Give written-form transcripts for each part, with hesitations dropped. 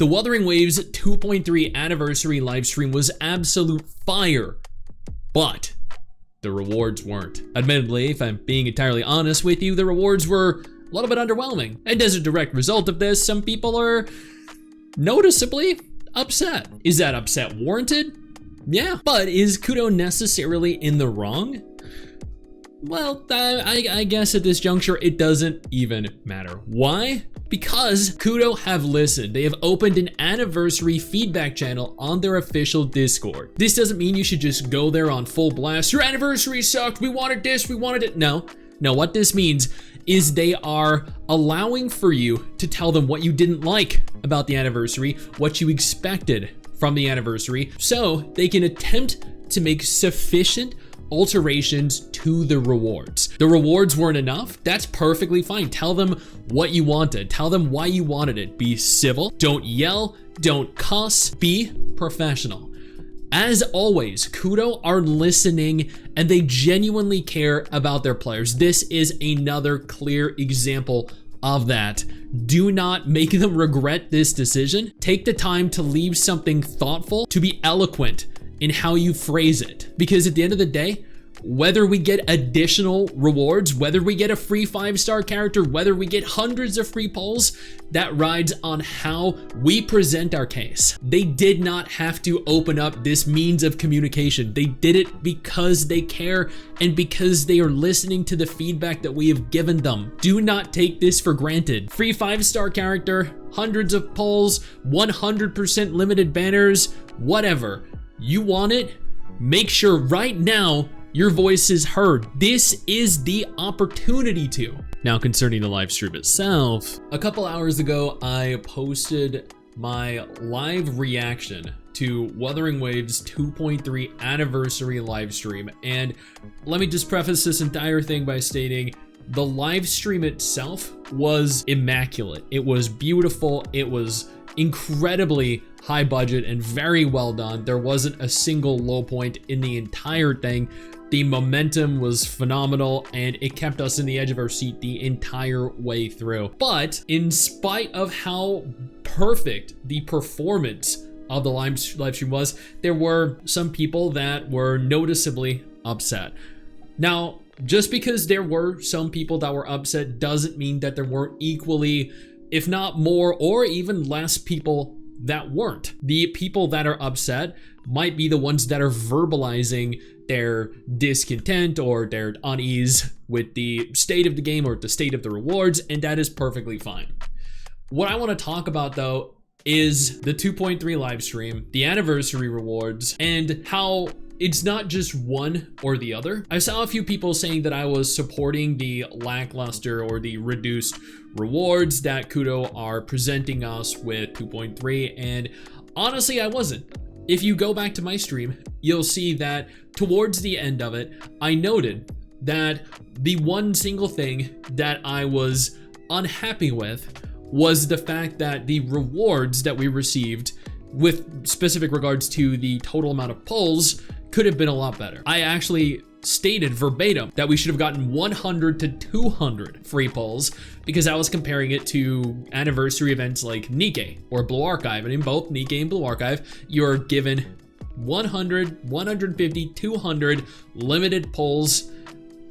The Wuthering Waves 2.3 anniversary livestream was absolute fire, but the rewards weren't. Admittedly, if I'm being entirely honest with you, the rewards were a little bit underwhelming. And as a direct result of this, some people are noticeably upset. Is that upset warranted? Yeah, but is Kuro necessarily in the wrong? Well, I guess at this juncture, it doesn't even matter. Why? Because Kuro have listened. They have opened an anniversary feedback channel on their official Discord. This doesn't mean you should just go there on full blast. Your anniversary sucked. We wanted this, we wanted it. No, what this means is they are allowing for you to tell them what you didn't like about the anniversary, what you expected from the anniversary, so they can attempt to make sufficient alterations to the rewards. The rewards weren't enough. That's perfectly fine. Tell them what you wanted. Tell them why you wanted it. Be civil. Don't yell. Don't cuss. Be professional. As always, Kuro are listening and they genuinely care about their players. This is another clear example of that. Do not make them regret this decision. Take the time to leave something thoughtful, to be eloquent in how you phrase it. Because at the end of the day, whether we get additional rewards, whether we get a free 5-star character, whether we get hundreds of free polls, that rides on how we present our case. They did not have to open up this means of communication. They did it because they care and because they are listening to the feedback that we have given them. Do not take this for granted. Free 5-star character, hundreds of polls, 100% limited banners, whatever. You want it? Make sure right now your voice is heard. This is the opportunity to. Now, concerning the live stream itself, a couple hours ago, I posted my live reaction to Wuthering Waves 2.3 anniversary live stream. And let me just preface this entire thing by stating the live stream itself was immaculate. It was beautiful. It was incredibly high budget and very well done. There wasn't a single low point in the entire thing. The momentum was phenomenal and it kept us in the edge of our seat the entire way through. But in spite of how perfect the performance of the live stream was, there were some people that were noticeably upset. Now, just because there were some people that were upset doesn't mean that there weren't equally, if not more or even less people that weren't. The people that are upset might be the ones that are verbalizing their discontent or their unease with the state of the game or the state of the rewards, and that is perfectly fine. What I want to talk about though is the 2.3 live stream, the anniversary rewards, and how it's not just one or the other. I saw a few people saying that I was supporting the lackluster or the reduced rewards that Kuro are presenting us with 2.3, and honestly, I wasn't. If you go back to my stream, you'll see that towards the end of it, I noted that the one single thing that I was unhappy with was the fact that the rewards that we received with specific regards to the total amount of polls could have been a lot better. I actually stated verbatim that we should have gotten 100 to 200 free polls because I was comparing it to anniversary events like Nikkei or Blue Archive, and in both Nikkei and Blue Archive, you're given 100, 150, 200 limited polls,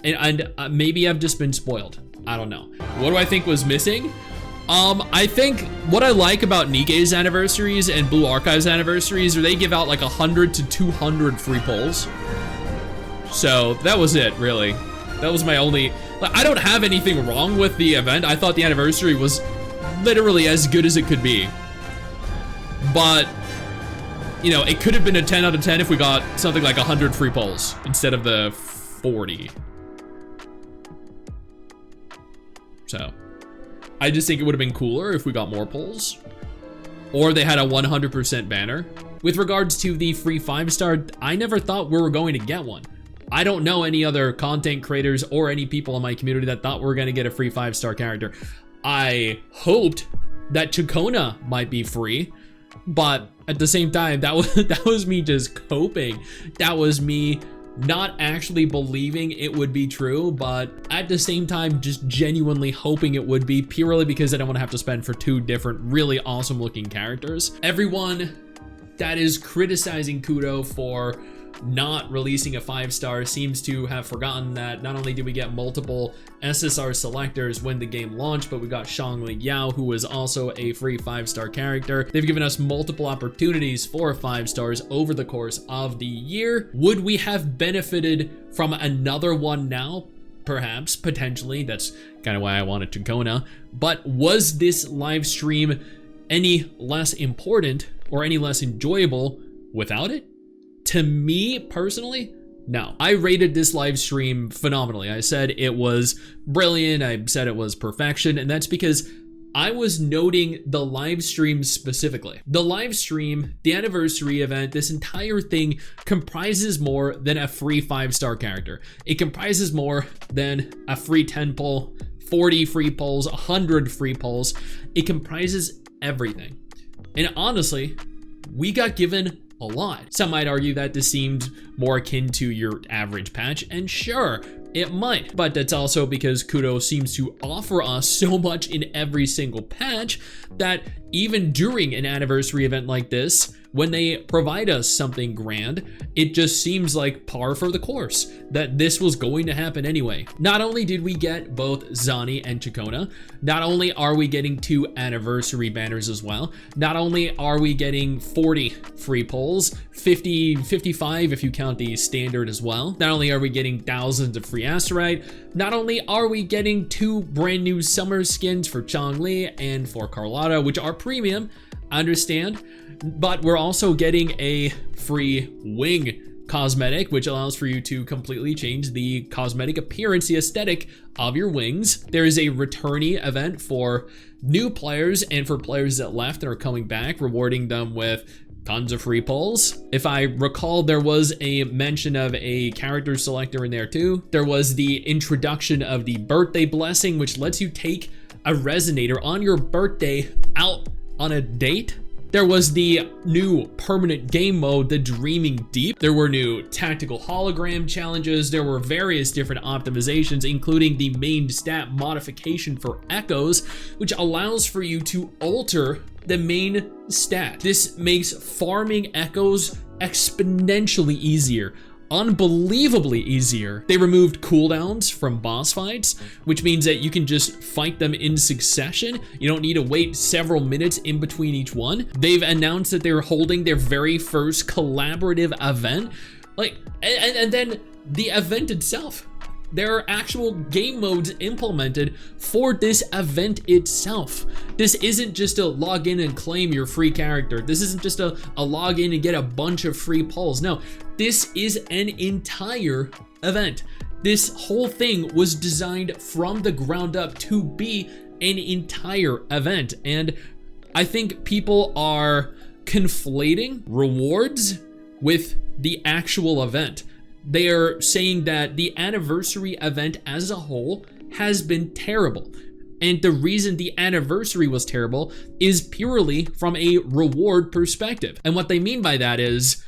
and maybe I've just been spoiled. I don't know. What do I think was missing? I think what I like about Nikkei's anniversaries and Blue Archive's anniversaries are they give out like 100 to 200 free polls. So that was it, really. That was my only, I don't have anything wrong with the event. I thought the anniversary was literally as good as it could be. But, you know, it could have been a 10 out of 10 if we got something like 100 free polls instead of the 40. So, I just think it would have been cooler if we got more polls. Or they had a 100% banner. With regards to the free 5-star, I never thought we were going to get one. I don't know any other content creators or any people in my community that thought we were going to get a free 5-star character. I hoped that Chakona might be free, but at the same time, that was me just coping. That was me not actually believing it would be true, but at the same time, just genuinely hoping it would be, purely because I don't want to have to spend for 2 different really awesome looking characters. Everyone that is criticizing Kuro for not releasing a 5-star seems to have forgotten that not only did we get multiple SSR selectors when the game launched, but we got Changli who was also a free 5-star character. They've given us multiple opportunities for 5 stars over the course of the year. Would we have benefited from another one now? Perhaps, potentially. That's kind of why I wanted Changona. But was this live stream any less important or any less enjoyable without it? To me personally, no. I rated this live stream phenomenally. I said it was brilliant. I said it was perfection. And that's because I was noting the live stream specifically. The live stream, the anniversary event, this entire thing comprises more than a free 5-star character. It comprises more than a free 10 pull, 40 free pulls, 100 free pulls. It comprises everything. And honestly, we got given a lot. Some might argue that this seemed more akin to your average patch, and sure, it might, but that's also because Kuro seems to offer us so much in every single patch that even during an anniversary event like this, when they provide us something grand, it just seems like par for the course, that this was going to happen anyway. Not only did we get both Zani and Changona, not only are we getting 2 anniversary banners as well, not only are we getting 40 free pulls, 50, 55 if you count the standard as well, not only are we getting thousands of free Astrite, not only are we getting 2 brand new summer skins for Changli and for Carlotta, which are premium, I understand, but we're also getting a free wing cosmetic, which allows for you to completely change the cosmetic appearance, the aesthetic of your wings. There is a returnee event for new players and for players that left and are coming back, rewarding them with tons of free pulls. If I recall, there was a mention of a character selector in there too. There was the introduction of the birthday blessing, which lets you take a resonator on your birthday out on a date. There was the new permanent game mode, the Dreaming Deep. There were new tactical hologram challenges. There were various different optimizations, including the main stat modification for echoes, which allows for you to alter the main stat. This makes farming echoes exponentially easier. Unbelievably easier. They removed cooldowns from boss fights, which means that you can just fight them in succession. You don't need to wait several minutes in between each one. They've announced that they're holding their very first collaborative event. And then the event itself. There are actual game modes implemented for this event itself. This isn't just a log in and claim your free character. This isn't just a log in and get a bunch of free pulls. No, this is an entire event. This whole thing was designed from the ground up to be an entire event. And I think people are conflating rewards with the actual event. They are saying that the anniversary event as a whole has been terrible. And the reason the anniversary was terrible is purely from a reward perspective. And what they mean by that is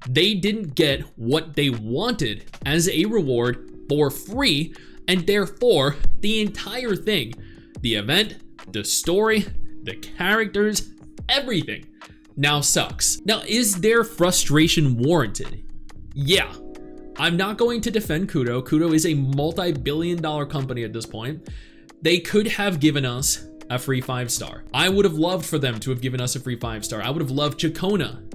they didn't get what they wanted as a reward for free, and therefore the entire thing, the event, the story, the characters, everything now sucks. Now, is their frustration warranted? Yeah. I'm not going to defend Kuro. Kuro is a multi-billion-dollar company at this point. They could have given us a free 5-star. I would have loved for them to have given us a free 5-star. I would have loved Changona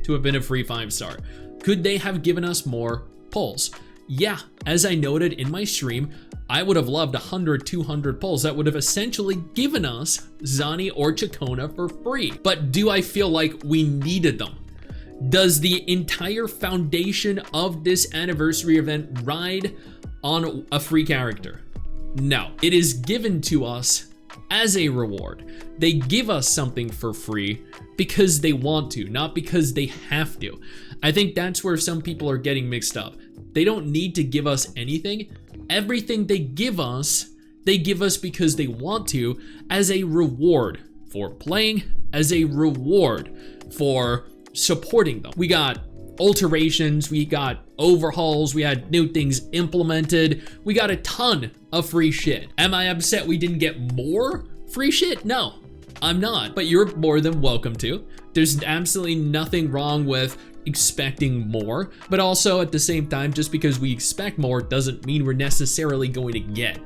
to have been a free 5-star. Could they have given us more pulls? Yeah, as I noted in my stream, I would have loved 100, 200 pulls. That would have essentially given us Zani or Changona for free. But do I feel like we needed them? Does the entire foundation of this anniversary event ride on a free character? No, it is given to us as a reward. They give us something for free because they want to, not because they have to. I think that's where some people are getting mixed up. They don't need to give us anything. Everything they give us because they want to, as a reward for playing, as a reward for supporting them. We got alterations, we got overhauls, we had new things implemented, we got a ton of free shit. Am I upset we didn't get more free shit? No, I'm not, but you're more than welcome to. There's absolutely nothing wrong with expecting more, but also at the same time, just because we expect more doesn't mean we're necessarily going to get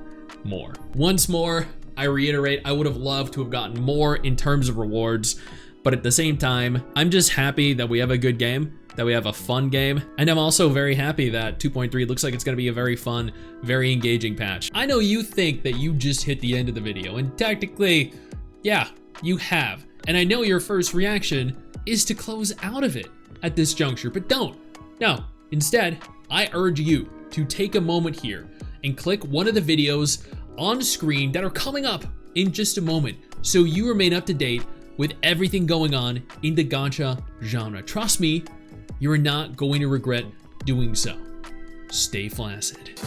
more. Once more, I reiterate, I would have loved to have gotten more in terms of rewards, but at the same time, I'm just happy that we have a good game, that we have a fun game, and I'm also very happy that 2.3 looks like it's gonna be a very fun, very engaging patch. I know you think that you just hit the end of the video, and technically, yeah, you have. And I know your first reaction is to close out of it at this juncture, but don't. No, instead, I urge you to take a moment here and click one of the videos on screen that are coming up in just a moment so you remain up to date with everything going on in the gacha genre. Trust me, you're not going to regret doing so. Stay flaccid.